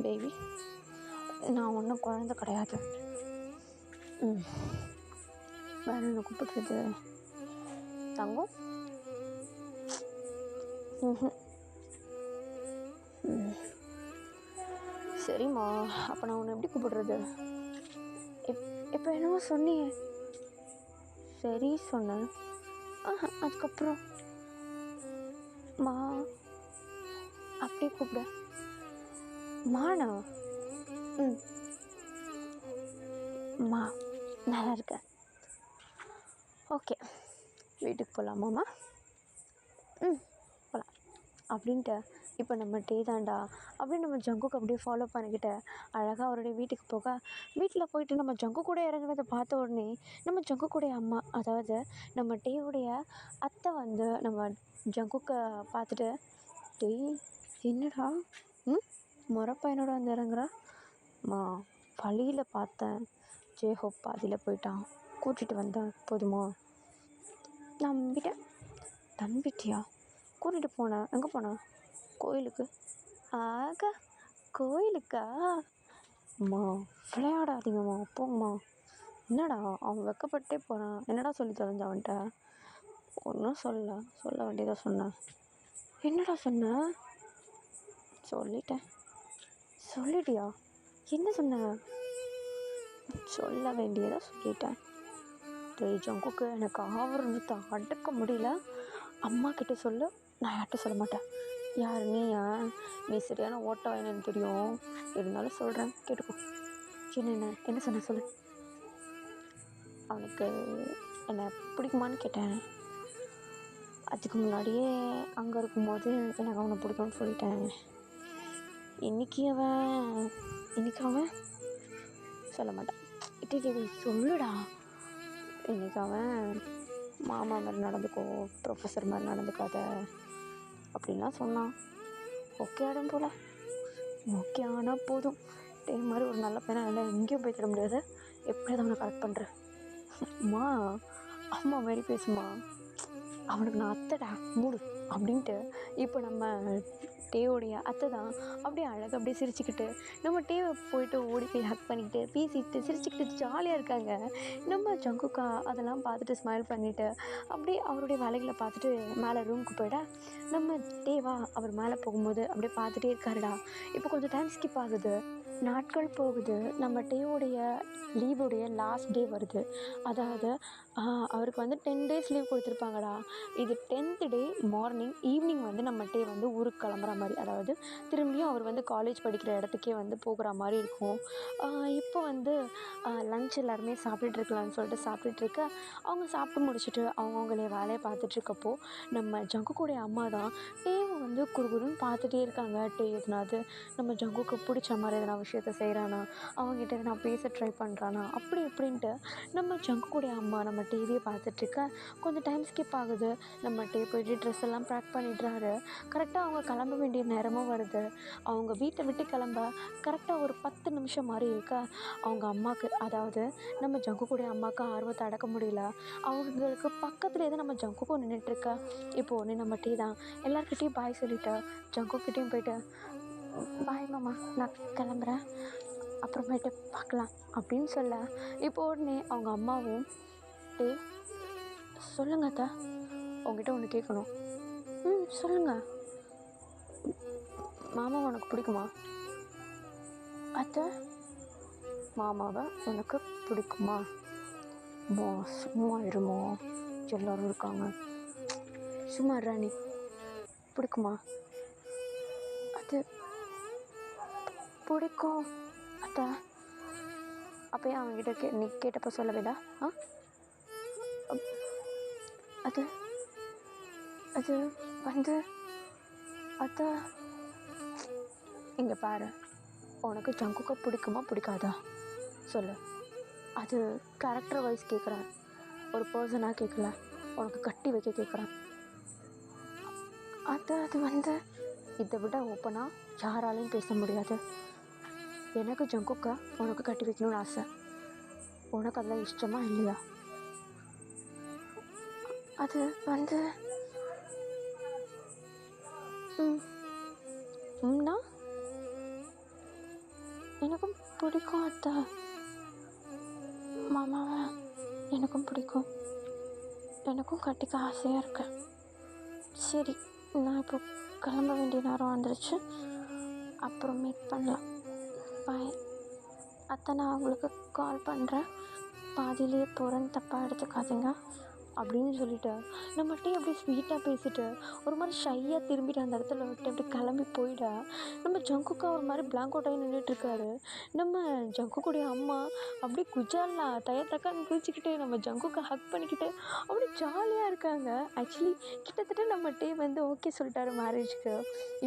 பேபி. நான் ஒன்றும் குழந்தை கிடையாது. வேற என்ன கூப்பிடுறது? தங்கம். சரிம்மா, அப்போ நான் உன்னை எப்படி கூப்பிடுறது? இப்போ என்னவோ சொன்னியே. சரி சொன்னேன். அதுக்கப்புறம் மா அப்படியே கூப்பிட. மானா? மா நல்லா இருக்க. ஓகே வீட்டுக்கு போகலாமாம்மா? போகலாம் அப்படின்ட்டு இப்போ நம்ம டே தாண்டா அப்படியே நம்ம ஜங்குக்கு அப்படியே ஃபாலோ பண்ணிக்கிட்ட அழகாக அவருடைய வீட்டுக்கு போக, வீட்டில் போயிட்டு நம்ம ஜங்கு கூட இறங்குனதை பார்த்த உடனே நம்ம ஜங்குக்குடைய அம்மா, அதாவது நம்ம டேவுடைய அத்தை வந்து நம்ம ஜங்குக்கை பார்த்துட்டு, டேய் என்னடா முறப்பையனோட வந்து இறங்குறா? மா வழியில் பார்த்தேன், ஜேஹோப் பாதியில் போயிட்டான், கூட்டிகிட்டு வந்தேன் போதுமா? நம்பிட்டியா? கூட்டிகிட்டு போனேன். எங்கே போனேன்? கோயிலுக்கு. ஆகா கோயிலுக்கா? அம்மா விளையாடாதீங்கம்மா, போங்கம்மா. என்னடா அவன் வெக்கப்பட்டே போகிறான், என்னடா சொல்லி தொலைஞ்ச அவன்கிட்ட? ஒன்றும் சொல்ல வேண்டியதாக சொன்னேன். என்னடா சொன்ன? சொல்லிட்டேன். சொல்லிட்டியா? என்ன சொன்ன? சொல்ல வேண்டியதாக சொல்லிட்டேன். ஜங்குக்கு எனக்கு ஆவரணத்தை அடக்க முடியல. அம்மா கிட்ட சொல்லு, நான் யார்கிட்ட சொல்ல மாட்டேன். யார் நீயா? நீ சரியான ஓட்ட வாயினு தெரியும், இருந்தாலும் சொல்கிறேன் கேட்டுக்கோ. என்ன சொன்ன சொல்லு. அவனுக்கு என்னை பிடிக்குமான்னு கேட்டேன். அதுக்கு முன்னாடியே அங்கே இருக்கும்போது எனக்கு அவனை பிடிக்கும்னு சொல்லிட்டேன். இன்னைக்கு அவன் சொல்ல மாட்டான். இது சொல்லுடா. இன்னைக்கு அவன் மாமா மாதிரி நடந்துக்கோ, ப்ரொஃபஸர் மாதிரி நடந்துக்காத அப்படின்லாம் சொன்னான். ஓகே ஆடும் போல். ஓகே ஆனால் போதும். டே மாதிரி ஒரு நல்ல பையனை நல்லா எங்கேயும் போய் தர முடியாது. எப்படியாவது அவனை கரெக்ட் பண்ணுறேன். அம்மா அம்மா மாதிரி பேசுமா, அவனுக்கு நான் அத்தைடா மூடு அப்படின்ட்டு. இப்போ நம்ம டேவோடைய அத்தை தான் அப்படியே அழகாக அப்படியே சிரிச்சுக்கிட்டு நம்ம டேவை போயிட்டு ஓடி போய் ஹக் பண்ணிக்கிட்டு பேசிக்கிட்டு சிரிச்சுக்கிட்டு ஜாலியாக இருக்காங்க. நம்ம ஜங்குக்கா அதெல்லாம் பார்த்துட்டு ஸ்மைல் பண்ணிவிட்டு அப்படியே அவருடைய வேலைகளை பார்த்துட்டு மேலே ரூமுக்கு போயிட, நம்ம டேவா அவர் மேலே போகும்போது அப்படியே பார்த்துட்டே இருக்காருடா. இப்போ கொஞ்சம் டைம் ஸ்கிப் ஆகுது, நாட்கள் போகுது. நம்ம டேவோடைய லீவுடைய லாஸ்ட் டே வருது. அதாவது அவருக்கு வந்து 10 days லீவ் கொடுத்துருப்பாங்கடா. இது 10th டே மார்னிங் ஈவினிங் வந்து நம்ம டே வந்து ஊருக்கு கிளம்புற மாதிரி, அதாவது திரும்பியும் அவர் வந்து காலேஜ் படிக்கிற இடத்துக்கே வந்து போகிற மாதிரி இருக்கும். இப்போ வந்து லன்ச் எல்லாருமே சாப்பிட்டுட்டு இருக்கலாம்னு சொல்லிட்டு சாப்பிட்டுட்டு இருக்க, அவங்க சாப்பிட்டு முடிச்சுட்டு அவங்கவுங்களே வேலையை பார்த்துட்ருக்கப்போ நம்ம ஜங்குக்குடைய அம்மா தான் டேவை வந்து குறுகுறுன்னு பார்த்துட்டே இருக்காங்க. டே எதுனாவது நம்ம ஜங்குக்கு பிடிச்ச மாதிரி எதனா விஷயத்த செய்கிறானா, அவங்ககிட்ட எதனா பேச ட்ரை பண்ணுறானா அப்படி இப்படின்ட்டு நம்ம ஜங்குக்குடைய அம்மா நம்ம டேவியை பார்த்துட்ருக்க. கொஞ்சம் டைம் ஸ்கிப் ஆகுது. நம்ம டே போய்ட்டு ட்ரெஸ் எல்லாம் பேக் பண்ணிடுறாரு. கரெக்டாக அவங்க கிளம்ப வேண்டிய நேரமும் வருது. அவங்க வீட்டை விட்டு கிளம்ப கரெக்டாக ஒரு 10 நிமிஷம் மாதிரி இருக்க, அவங்க அம்மாவுக்கு, அதாவது நம்ம ஜங்குக்குடைய அம்மாவுக்கு ஆர்வத்தை அடக்க முடியல. அவங்களுக்கு பக்கத்துலேயே தான் நம்ம ஜங்குக்கும் நின்றுட்டுருக்க. இப்போ ஒன்று நம்ம டே தான் எல்லாருக்கிட்டேயும் பாய் சொல்லிவிட்டு ஜங்குக்கிட்டேயும் போயிட்டு, பாய் மாமா நான் கிளம்புறேன், அப்புறமேட்டு பார்க்கலாம் அப்படின்னு சொல்ல, இப்போ உடனே அவங்க அம்மாவும், டே சொல்லுங்க அத்தை, உங்ககிட்ட ஒன்று கேட்கணும். சொல்லுங்கள். மாமா உனக்கு பிடிக்குமா? அத்தை, மாமாவை உனக்கு பிடிக்குமா? மா சும்மா இருமா, எல்லோரும் இருக்காங்க, சும்மா ராணி. பிடிக்குமா? அது பிடிக்கும் அத்தை. அப்போயே அவங்ககிட்ட நீ கேட்டப்போ சொல்லவேடா? அது அது வந்து அத்தை, இங்கே பாரு, உனக்கு ஜங்குக்கா பிடிக்குமா பிடிக்காதா சொல்லு. அது கேரக்டர் வைஸ் கேட்குறேன், ஒரு பர்சனாக கேட்கல, உனக்கு கட்டி வைக்க கேட்குறேன். அது வந்து இதை விட ஓப்பனாக யாராலையும் பேச முடியாது. எனக்கு ஜங்குக்கா உனக்கு கட்டி வைக்கணும்னு ஆசை. உனக்கு அதெல்லாம் இஷ்டமா இல்லையா? அது வந்து எனக்கும் பிடிக்கும் அத்தை, மாமாவை எனக்கும் பிடிக்கும், எனக்கும் கட்டிக்க ஆசையாக இருக்கு. சரி, நான் இப்போ கிளம்ப வேண்டிய நேரம் வந்துருச்சு, அப்புறம் மீட் பண்ணலாம், பாய். அத்தை, நான் உங்களுக்கு கால் பண்ணுறேன், பாதியிலேயே போகிறேன்னு தப்பாக எடுத்துக்காதீங்க அப்படின்னு சொல்லிட்டு நம்ம டீ அப்படியே ஸ்வீட்டாக பேசிட்டு ஒரு மாதிரி ஷையாக திரும்பிட்டு அந்த இடத்துல விட்டு அப்படி கிளம்பி போயிட, நம்ம ஜங்குக்கா ஒரு மாதிரி பிளாங்க் அவுட் ஆகி நின்றுட்டுருக்காரு. நம்ம ஜங்குக்குடைய அம்மா அப்படியே குஜாலா தக்கான்னு குதிச்சுக்கிட்டு நம்ம ஜங்குக்கா ஹக் பண்ணிக்கிட்டு அப்படியே ஜாலியாக இருக்காங்க. ஆக்சுவலி கிட்டத்தட்ட நம்ம டே வந்து ஓகே சொல்லிட்டாரு மேரேஜ்க்கு.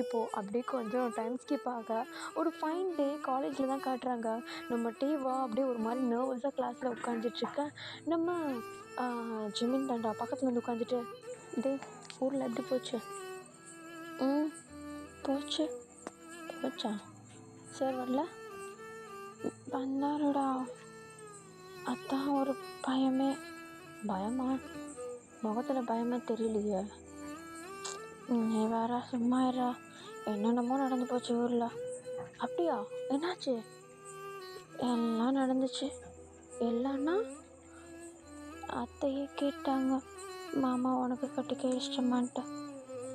இப்போது அப்படியே கொஞ்சம் டைம் ஸ்கிப் ஆக ஒரு ஃபைன் டே காலேஜில் தான் காட்டுறாங்க. நம்ம டேவா அப்படியே ஒரு மாதிரி நர்வஸாக கிளாஸில் உட்காந்துட்ருக்க, நம்ம ஜிமின் தாண்டா பக்கத்தில் வந்து உட்காந்துட்டு, இது ஊரில் எப்படி போச்சு? போச்சு. போச்சா? சார் வரல? வந்தாருடா. அதான் ஒரு பயமே. பயமா? முகத்தில் பயமே தெரியலையே. நீ வேற சும்மா இருடா, என்னென்னமோ நடந்து போச்சு ஊரில். அப்படியா? என்னாச்சு? எல்லாம் நடந்துச்சு. எல்லாம்னா? அத்தையே கேட்டாங்க, மாமா உனக்கு கட்டிக்க இஷ்டமான்ட்டு.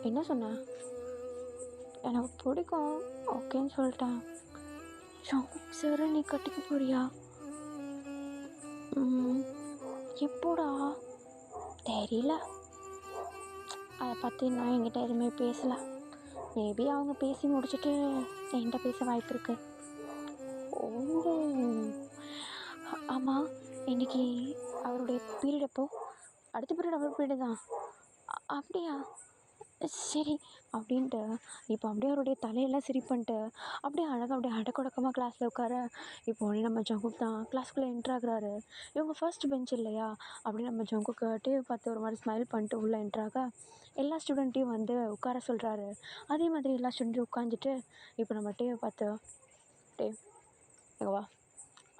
என்ன சொன்ன? எனக்கு பிடிக்கும் ஓகேன்னு சொல்லிட்டேன். சார் நீ கட்டிக்க போறியா? எப்போடா? தெரியல, அதை பற்றி நான் என்கிட்ட எதுவுமே பேசலை. மேபி அவங்க பேசி முடிச்சுட்டு என்கிட்ட பேச வாய்ப்பு இருக்கு. ஓ ஆமாம், இன்றைக்கி அவருடைய பீரியட் எப்போ? அடுத்த பீரியட் அவர் பீரியட் தான். அப்படியா? சரி அப்படின்ட்டு இப்போ அப்படியே அவருடைய தலையெல்லாம் சரி பண்ணிட்டு அப்படியே அழகாக அப்படியே அடக்கொடக்கமாக கிளாஸில் உட்கார, இப்போ உடனே நம்ம ஜங்குக் தான் கிளாஸ்க்குள்ளே என்ட்ராகிறாரு. இவங்க ஃபர்ஸ்ட் பெஞ்ச் இல்லையா, அப்படியே நம்ம ஜங்குக்கு டிவி பார்த்து ஒரு மாதிரி ஸ்மைல் பண்ணிட்டு உள்ளே என்ட்ராக எல்லா ஸ்டூடெண்ட்டையும் வந்து உட்கார சொல்கிறாரு. அதே மாதிரி எல்லா ஸ்டூடெண்ட்டையும் உட்காந்துட்டு இப்போ நம்ம டிவியை பார்த்து, டே இங்கே வா,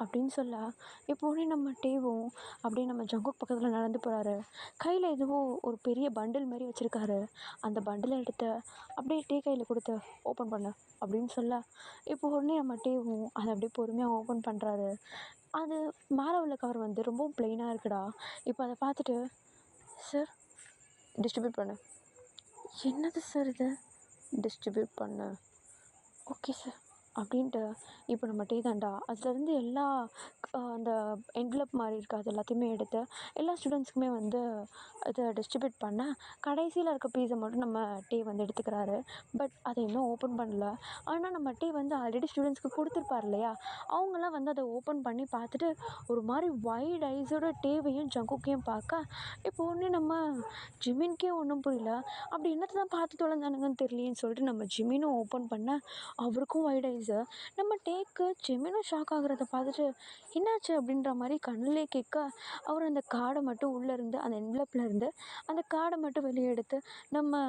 அப்படின்னு சொல்ல இப்போ உடனே நம்ம டேவும் அப்படியே நம்ம ஜங்குக் பக்கத்தில் நடந்து போகிறாரு. கையில் ஏதோ ஒரு பெரிய பண்டில் மாதிரி வச்சுருக்காரு. அந்த பண்டிலை எடுத்து அப்படியே டே கையில் கொடுத்து ஓப்பன் பண்ணு அப்படின்னு சொல்ல இப்போ உடனே நம்ம டேவும் அதை அப்படியே பொறுமையாக ஓப்பன் பண்ணுறாரு. அது மேலே உள்ள கவர் வந்து ரொம்பவும் ப்ளெயினாக இருக்குடா. இப்போ அதை பார்த்துட்டு, சார் டிஸ்ட்ரிபியூட் பண்ணு. என்னது சார் இது? டிஸ்ட்ரிபியூட் பண்ணு. ஓகே சார் அப்படின்ட்டு இப்போ நம்ம டீ தாண்டா அதுலேருந்து எல்லா அந்த என்வலப் மாதிரி இருக்குது அது எல்லாத்தையுமே எடுத்து எல்லா ஸ்டூடெண்ட்ஸ்க்குமே வந்து இதை டிஸ்ட்ரிபியூட் பண்ண கடைசியில் இருக்க பீஸை மட்டும் நம்ம டீ வந்து எடுத்துக்கிறாரு. பட் அதை இன்னும் ஓப்பன் பண்ணல. ஆனால் நம்ம டீ வந்து ஆல்ரெடி ஸ்டூடெண்ட்ஸ்க்கு கொடுத்துருப்பார் இல்லையா, அவங்களாம் வந்து அதை ஓப்பன் பண்ணி பார்த்துட்டு ஒரு மாதிரி வைட் ஐஸோட டேவையும் ஜங்குக்கையும் பார்க்க இப்போ ஒன்று நம்ம ஜிமின்கே ஒன்றும் புரியல. அப்படி என்னத்தை தான் பார்த்து தொலைஞ்சானுங்கன்னு தெரியலேன்னு சொல்லிட்டு நம்ம ஜிமினும் ஓப்பன் பண்ண அவருக்கும் வைட் ஐஸு. நம்ம டேக்கு ஜிமினும் ஷாக் ஆகுறத பார்த்துட்டு என்னாச்சு அப்படின்ற மாதிரி கண்ணிலே கேட்க அவர் அந்த கார்டை மட்டும் உள்ளேருந்து அந்த என்வலப்பில் இருந்து அந்த கார்டை மட்டும் வெளியே எடுத்து நம்ம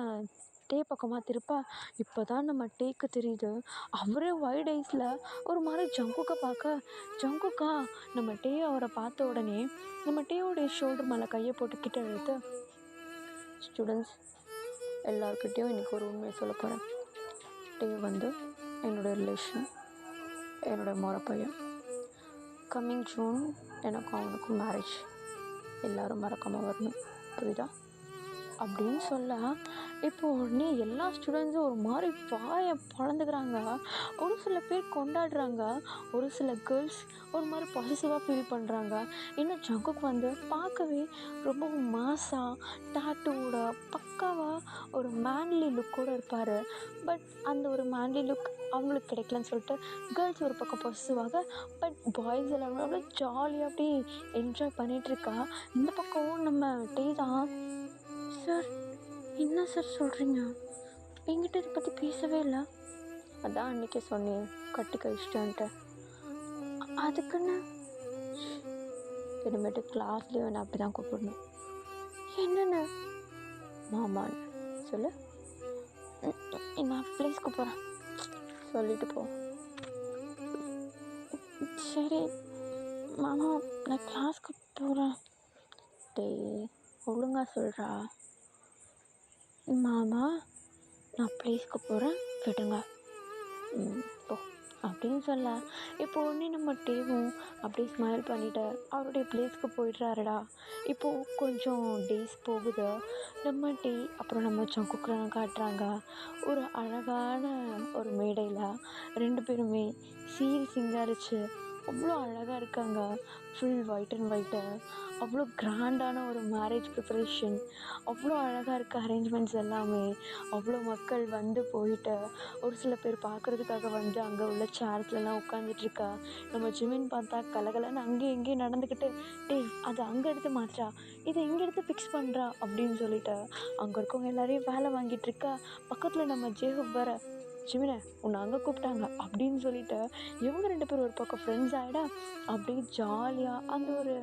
டே பக்கமாக திருப்ப இப்போ தான் நம்ம டேக்கு தெரியுது அவரே வைட் ஐஸில் ஒரு மாதிரி ஜங்குக்கை பார்க்க ஜங்குக்கா நம்ம டே அவரை பார்த்த உடனே நம்ம டேவோடைய ஷோல்டர் மேலே கையை போட்டு கிட்ட எடுத்து, ஸ்டூடெண்ட்ஸ் எல்லாருக்கிட்டேயும் இன்றைக்கி ஒரு உண்மையை சொல்ல போகிறேன். டே வந்து என்னோடய ரிலேஷன், என்னோடய முறை பையன். கம்மிங் ஜூன் எனக்கும் அவனுக்கும் மேரேஜ். எல்லோரும் மறக்காமல் வரணும், புரியுதா அப்படின்னு சொல்ல இப்போ உடனே எல்லா ஸ்டூடெண்ட்ஸும் ஒரு மாதிரி வாயை பொழந்துக்கிறாங்க. ஒரு சில பேர் கொண்டாடுறாங்க, ஒரு சில கேர்ள்ஸ் ஒரு மாதிரி பாசிட்டிவாக ஃபீல் பண்ணுறாங்க. இன்னும் ஜங்குக் வந்து பார்க்கவே ரொம்ப மாஸாக டாட்டூவோட பக்காவாக ஒரு மேன்லி லுக்கோடு இருப்பார். பட் அந்த ஒரு மேன்லி லுக் அவங்களுக்கு கிடைக்கலன்னு சொல்லிட்டு கேர்ள்ஸ் ஒரு பக்கம் பாசிட்டிவாக, பட் பாய்ஸ் எல்லாமே அவ்வளோ ஜாலியாக அப்படியே என்ஜாய் பண்ணிகிட்ருக்கா. இந்த பக்கம் நம்ம டே தான், சார் என்ன சார் சொல்கிறீங்க? என்கிட்ட இதை பற்றி பேசவே இல்லை. அதான் அன்றைக்கே சொன்னேன் கட்டிக்க இஷ்டன்ட்டு. அதுக்குன்னு இனிமேட்டு கிளாஸ்லேயே வேணா அப்படி தான் கூப்பிடணும். என்னென்ன மாமான்னு சொல்லு. நான் ப்ளீஸ்க்கு போகிறேன் சொல்லிட்டு போ. சரி மாமா நான் கிளாஸ்க்கு போகிறேன். டேய் ஒழுங்கா சொல்கிறா. மாமா நான் ப்ளீஸ்க்கு போகிறேன் விடுங்க போ அப்படின்னு சொல்ல இப்போ உடனே நம்ம டேவும் அப்படியே ஸ்மைல் பண்ணிவிட்டு அவருடைய ப்ளேஸ்க்கு போயிடுறாருடா. இப்போது கொஞ்சம் டேஸ் போகுது. நம்ம டே அப்புறம் நம்ம ஜங்குக்கெலாம் காட்டுறாங்க ஒரு அழகான ஒரு மேடையில் ரெண்டு பேருமே சீர் சிங்காரிச்சு அவ்வளோ அழகாக இருக்காங்க. ஃபுல் ஒயிட் அண்ட் ஒயிட்டு, அவ்வளோ கிராண்டான ஒரு மேரேஜ் ப்ரிப்பரேஷன், அவ்வளோ அழகாக இருக்குது அரேஞ்ச்மெண்ட்ஸ் எல்லாமே. அவ்வளோ மக்கள் வந்து போயிட்டு ஒரு சில பேர் பார்க்குறதுக்காக வந்து அங்கே உள்ள சேர்ஸ்லலாம் உட்காந்துட்ருக்கா. நம்ம ஜிமின் பார்த்தா கலகலன்னு அங்கேயும் இங்கேயும் நடந்துக்கிட்டு, டே அது அங்கே எடுத்து மாற்றா, இதை இங்கே எடுத்து ஃபிக்ஸ் பண்ணுறா அப்படின்னு சொல்லிட்டு அங்கே இருக்கவங்க எல்லாரையும் வேலை வாங்கிட்டுருக்கா. பக்கத்தில் நம்ம ஜேஹப் வர, ஜிமினை உன்னை அங்கே கூப்பிட்டாங்க அப்படின்னு சொல்லிட்டு இவங்க ரெண்டு பேரும் ஒரு பக்கம் ஃப்ரெண்ட்ஸ் ஆகிட அப்படியே ஜாலியாக அந்த ஒரு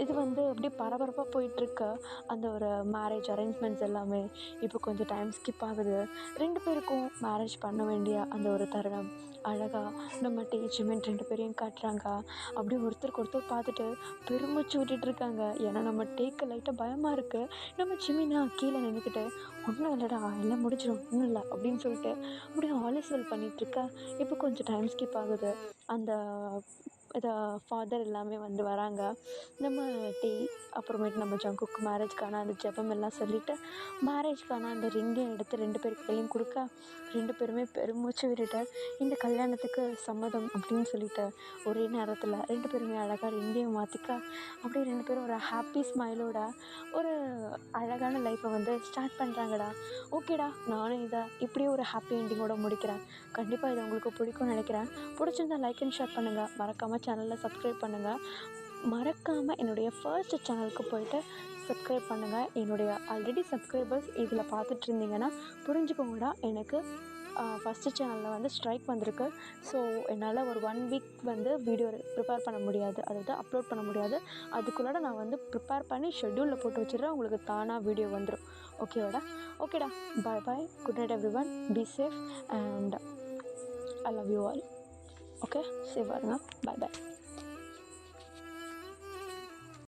இது வந்து அப்படியே பரபரப்பாக போயிட்டுருக்கு. அந்த ஒரு மேரேஜ் அரேஞ்ச்மெண்ட்ஸ் எல்லாமே இப்போ கொஞ்சம் டைம் ஸ்கிப் ஆகுது. ரெண்டு பேருக்கும் மேரேஜ் பண்ண வேண்டிய அந்த ஒரு தருணம் அழகாக நம்ம டே ஜிமின் ரெண்டு பேரையும் காட்டுறாங்க. அப்படியே ஒருத்தருக்கு ஒருத்தர் பார்த்துட்டு பெருமூச்சு விட்டுட்ருக்காங்க. ஏன்னா நம்ம டேக்கு லைட்டாக பயமாக இருக்குது. நம்ம ஜிமினா கீழே நின்றுக்கிட்டு ஒன்றும் இல்லைடா எல்லாம் முடிச்சிடும் ஒன்றும் இல்லை அப்படின்னு சொல்லிட்டு அப்படியே ஆலிஸ்வெல் பண்ணிகிட்ருக்கா. இப்போ கொஞ்சம் டைம் ஸ்கிப் ஆகுது. அந்த இதை ஃபாதர் எல்லாமே வந்து வராங்க. நம்ம டீ அப்புறமேட்டு நம்ம ஜங்குக்கு மேரேஜ்க்கான அந்த ஜெபம் எல்லாம் சொல்லிவிட்டு மேரேஜ்க்கான அந்த ரிங்கையும் எடுத்து ரெண்டு பேருக்கு கையிலையும் கொடுக்க ரெண்டு பேருமே பெருமூச்சு விட்டுட்டு இந்த கல்யாணத்துக்கு சம்மதம் அப்படின்னு சொல்லிட்டு ஒரே நேரத்தில் ரெண்டு பேருமே அழகாக ரிங்கையும் மாற்றிக்க அப்படியே ரெண்டு பேரும் ஒரு ஹாப்பி ஸ்மைலோட ஒரு அழகான லைஃப்பை வந்து ஸ்டார்ட் பண்ணுறாங்கடா. ஓகேடா, நானும் இதை இப்படியே ஒரு ஹாப்பி எண்டிங்கோட முடிக்கிறேன். கண்டிப்பாக இது உங்களுக்கு பிடிக்கும்னு நினைக்கிறேன். பிடிச்சிருந்தா லைக் அண்ட் ஷேர் பண்ணுங்கள். மறக்காமல் சேனலில் சப்ஸ்கிரைப் பண்ணுங்கள். மறக்காமல் என்னுடைய ஃபர்ஸ்ட் சேனலுக்கு போய்ட்டு சப்ஸ்கிரைப் பண்ணுங்கள். என்னுடைய ஆல்ரெடி சப்ஸ்கிரைபர்ஸ் இதில் பார்த்துட்டு இருந்தீங்கன்னா புரிஞ்சுக்கோங்கடா, எனக்கு ஃபஸ்ட்டு சேனலில் வந்து ஸ்ட்ரைக் வந்திருக்கு. ஸோ என்னால் ஒரு 1 வீக் வந்து வீடியோ ப்ரிப்பேர் பண்ண முடியாது, அதாவது அப்லோட் பண்ண முடியாது. அதுக்குள்ளாட நான் வந்து ப்ரிப்பேர் பண்ணி ஷெட்யூலில் போட்டு வச்சிடுறேன். உங்களுக்கு தானாக வீடியோ வந்துடும். ஓகேடா, bye bye, good night everyone, be safe and I love you all. Okay, சேஃபாக இருங்க. பாய் பாய்.